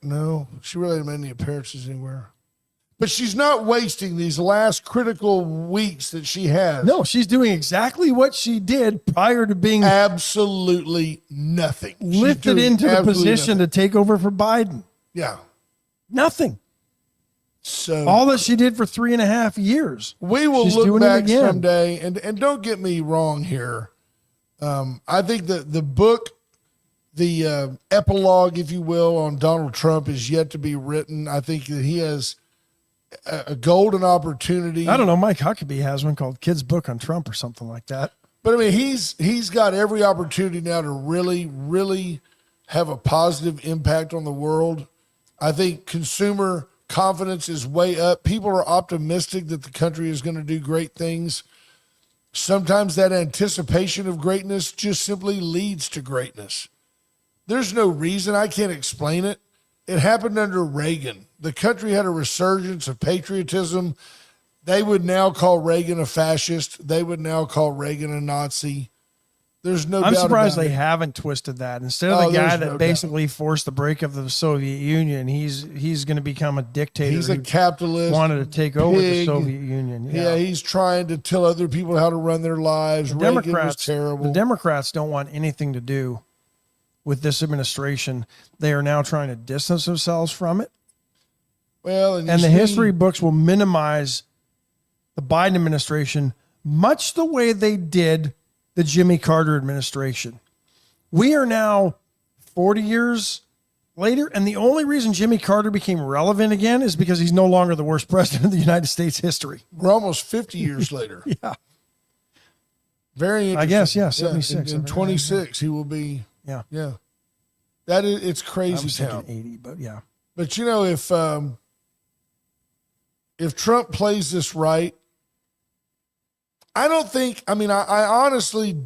no, she really hasn't made any appearances anywhere. But she's not wasting these last critical weeks that she has. No, she's doing exactly what she did prior to being absolutely nothing. Lifted into the position to take over for Biden. Yeah. Nothing. So all that she did for 3.5 years. We will look back someday, and don't get me wrong here. I think that the book, the epilogue, if you will, on Donald Trump is yet to be written. I think that he has a golden opportunity. I don't know. Mike Huckabee has one called Kid's Book on Trump or something like that. But I mean, he's got every opportunity now to really, really have a positive impact on the world. I think consumer confidence is way up. People are optimistic that the country is going to do great things. Sometimes that anticipation of greatness just simply leads to greatness. There's no reason. I can't explain it. It happened under Reagan. The country had a resurgence of patriotism. They would now call Reagan a fascist. They would now call Reagan a Nazi. There's no doubt. I'm surprised about they it. haven't twisted that. Instead of the guy that basically forced the break of the Soviet Union, he's going to become a dictator. He's a capitalist. Wanted to take over the Soviet Union. Yeah, he's trying to tell other people how to run their lives. Reagan was terrible. The Democrats don't want anything to do with this administration. They are now trying to distance themselves from it. Well, and the history books will minimize the Biden administration much the way they did the Jimmy Carter administration. We are now 40 years later, and the only reason Jimmy Carter became relevant again is because he's no longer the worst president of the United States history. We're almost 50 years later. Yeah. Very interesting. I guess, yeah, 76. In 26, he will be. Yeah. Yeah. That is, it's crazy. I was thinking 80, but yeah. But you know, if Trump plays this right, I don't think, I mean, I honestly,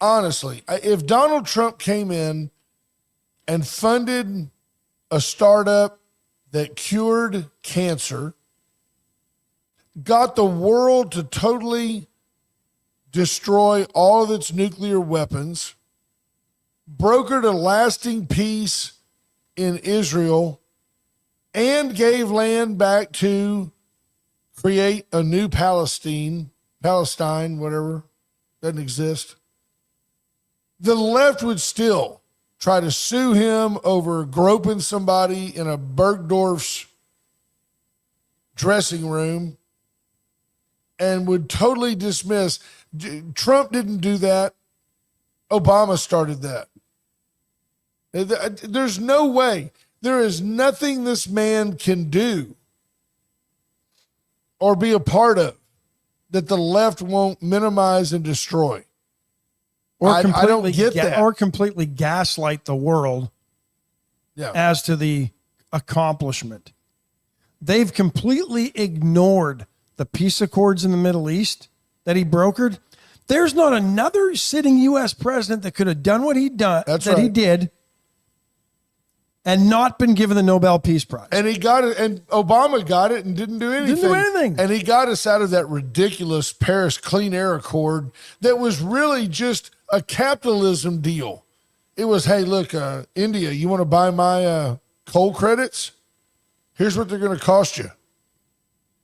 if Donald Trump came in and funded a startup that cured cancer, got the world to totally destroy all of its nuclear weapons, brokered a lasting peace in Israel, and gave land back to create a new Palestine, whatever, doesn't exist. The left would still try to sue him over groping somebody in a Bergdorf's dressing room and would totally dismiss. Trump didn't do that. Obama started that. There's no way. There is nothing this man can do or be a part of that the left won't minimize and destroy. I don't get that. Or completely gaslight the world as to the accomplishment. They've completely ignored the peace accords in the Middle East that he brokered. There's not another sitting U.S. president that could have done what he did and not been given the Nobel Peace Prize. And he got it, and Obama got it and didn't do anything. Didn't do anything. And he got us out of that ridiculous Paris Clean Air Accord that was really just a capitalism deal. It was, hey, look, India, you want to buy my coal credits? Here's what they're going to cost you.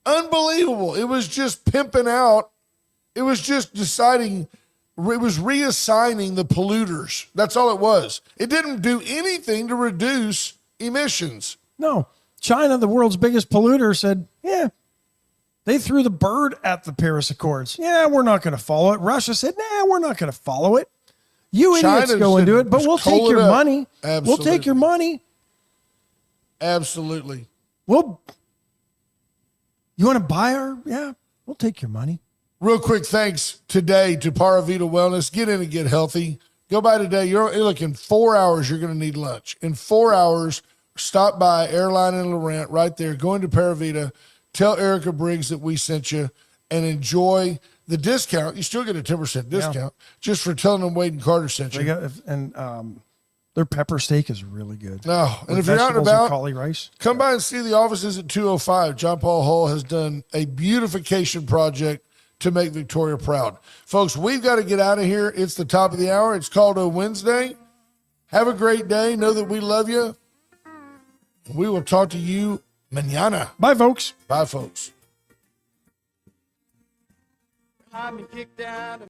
Unbelievable. It was just pimping out. It was just deciding, it was reassigning the polluters. That's all it was. It didn't do anything to reduce emissions. No. China, the world's biggest polluter, said, yeah. They threw the bird at the Paris Accords. Yeah, we're not going to follow it. Russia said, nah, we're not going to follow it. You idiots go and do it, but we'll take your money. Absolutely. We'll take your money. Absolutely. You want to buy our? Yeah, we'll take your money. Real quick, thanks today to Paravita Wellness. Get in and get healthy. Go by today. Look, in 4 hours, you're going to need lunch. In 4 hours, stop by Airline in Laurent right there. Go into Paravita. Tell Erica Briggs that we sent you and enjoy the discount. You still get a 10% discount just for telling them Wade and Carter sent you. Their pepper steak is really good. No, and With if you're out and vegetables about, cauli rice. Come by and see the offices at 205. John Paul Hull has done a beautification project to make Victoria proud. Folks, we've got to get out of here. It's the top of the hour. It's called a Wednesday. Have a great day. Know that we love you. We will talk to you mañana. Bye, folks. Bye, folks. I've been kicked out of